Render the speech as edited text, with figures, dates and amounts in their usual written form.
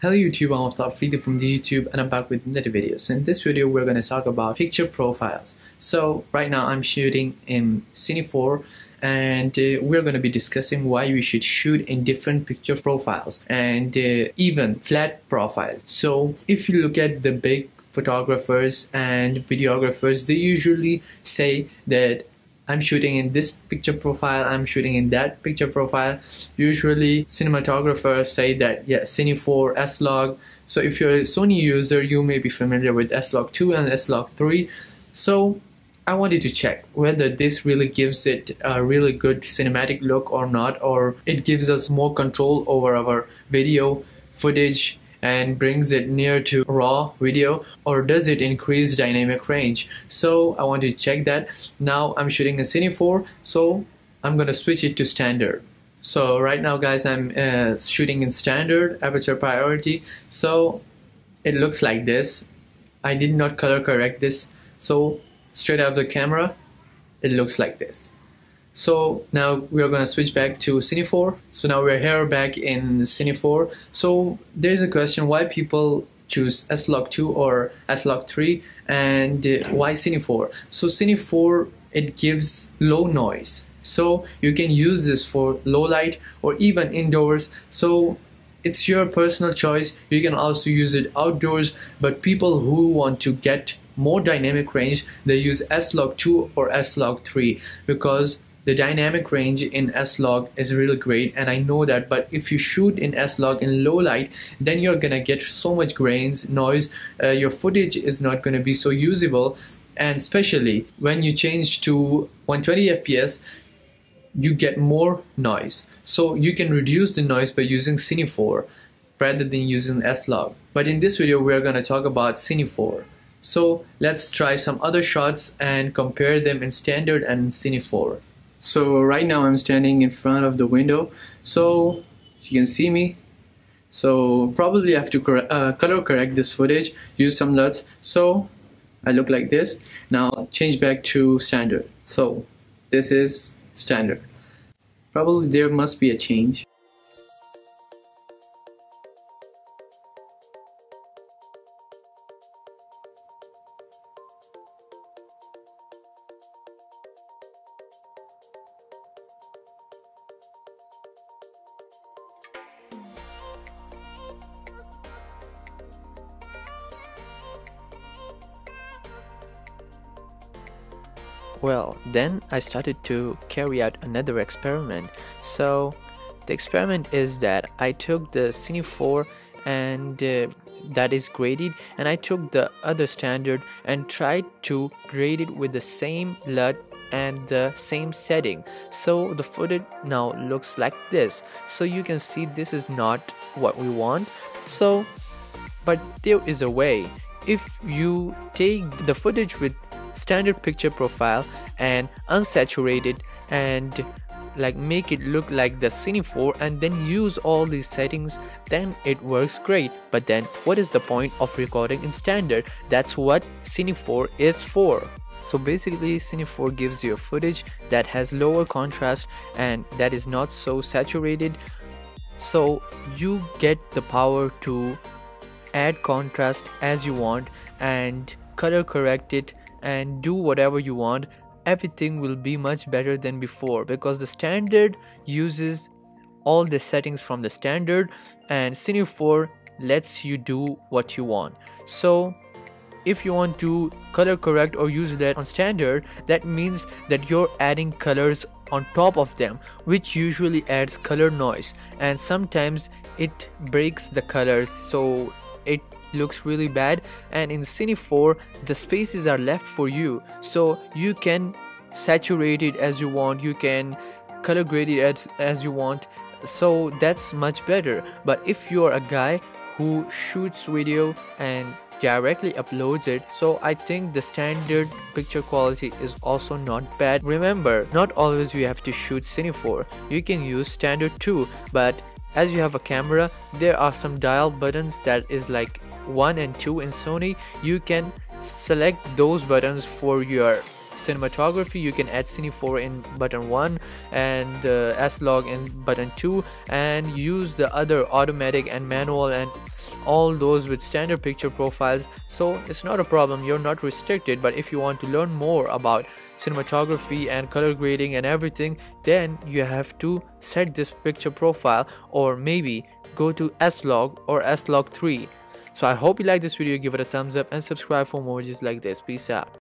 Hello YouTube, I'm Aftab from the YouTube and I'm back with another video. So in this video we're going to talk about picture profiles. So right now I'm shooting in Cine 4 and we're going to be discussing why we should shoot in different picture profiles and even flat profiles. So if you look at the big photographers and videographers, they usually say that I'm shooting in this picture profile, I'm shooting in that picture profile. Usually cinematographers say that, yeah, Cine 4, S-Log. So if you're a Sony user, you may be familiar with S-Log 2 and S-Log 3. So I wanted to check whether this really gives it a really good cinematic look or not, or it gives us more control over our video footage and brings it near to raw video, or does it increase dynamic range. So I want to check that. Now I'm shooting a Cine 4, so I'm gonna switch it to standard. So right now guys, I'm shooting in standard aperture priority, so it looks like this. I did not color correct this, so straight out of the camera it looks like this. So now we are going to switch back to Cine 4. So now we're here back in Cine 4. So there's a question why people choose S-Log 2 or S-Log 3 and why Cine 4. So Cine 4, it gives low noise. So you can use this for low light or even indoors. So it's your personal choice. You can also use it outdoors, but people who want to get more dynamic range, they use S-Log 2 or S-Log 3 because the dynamic range in S-Log is really great, and I know that. But if you shoot in S-Log in low light, then you're gonna get so much grains, noise, your footage is not gonna be so usable, and especially when you change to 120 FPS, you get more noise. So you can reduce the noise by using Cine 4 rather than using S-Log. But in this video, we're gonna talk about Cine 4. So let's try some other shots and compare them in standard and Cine 4. So right now I'm standing in front of the window, so you can see me. So probably I have to color correct this footage, use some LUTs, so I look like this. Now change back to standard. So this is standard. Probably there must be a change. Well, then I started to carry out another experiment. So the experiment is that I took the Cine 4 and that is graded, and I took the other standard and tried to grade it with the same LUT and the same setting. So the footage now looks like this. So you can see this is not what we want. So but there is a way. If you take the footage with standard picture profile and unsaturate it and like make it look like the Cine 4 and then use all these settings, then it works great. But then what is the point of recording in standard? That's what Cine 4 is for. So basically Cine 4 gives you a footage that has lower contrast and that is not so saturated, so you get the power to add contrast as you want and color correct it and do whatever you want. Everything will be much better than before because the standard uses all the settings from the standard and Cine 4 lets you do what you want. So if you want to color correct or use that on standard, that means that you're adding colors on top of them, which usually adds color noise, and sometimes it breaks the colors, so it looks really bad. And in Cine 4 the spaces are left for you, so you can saturate it as you want, you can color grade it as you want, so that's much better. But if you're a guy who shoots video and directly uploads it, so I think the standard picture quality is also not bad. Remember, not always you have to shoot Cine 4, you can use standard too, but as you have a camera, there are some dial buttons that is like 1 and 2 in Sony. You can select those buttons for your cinematography. You can add Cine 4 in button 1 and S-Log in button 2 and use the other automatic and manual and all those with standard picture profiles, so it's not a problem, you're not restricted. But if you want to learn more about cinematography and color grading and everything, then you have to set this picture profile, or maybe go to S-Log or S-Log 3. So I hope you like this video, give it a thumbs up and subscribe for more videos like this. Peace out.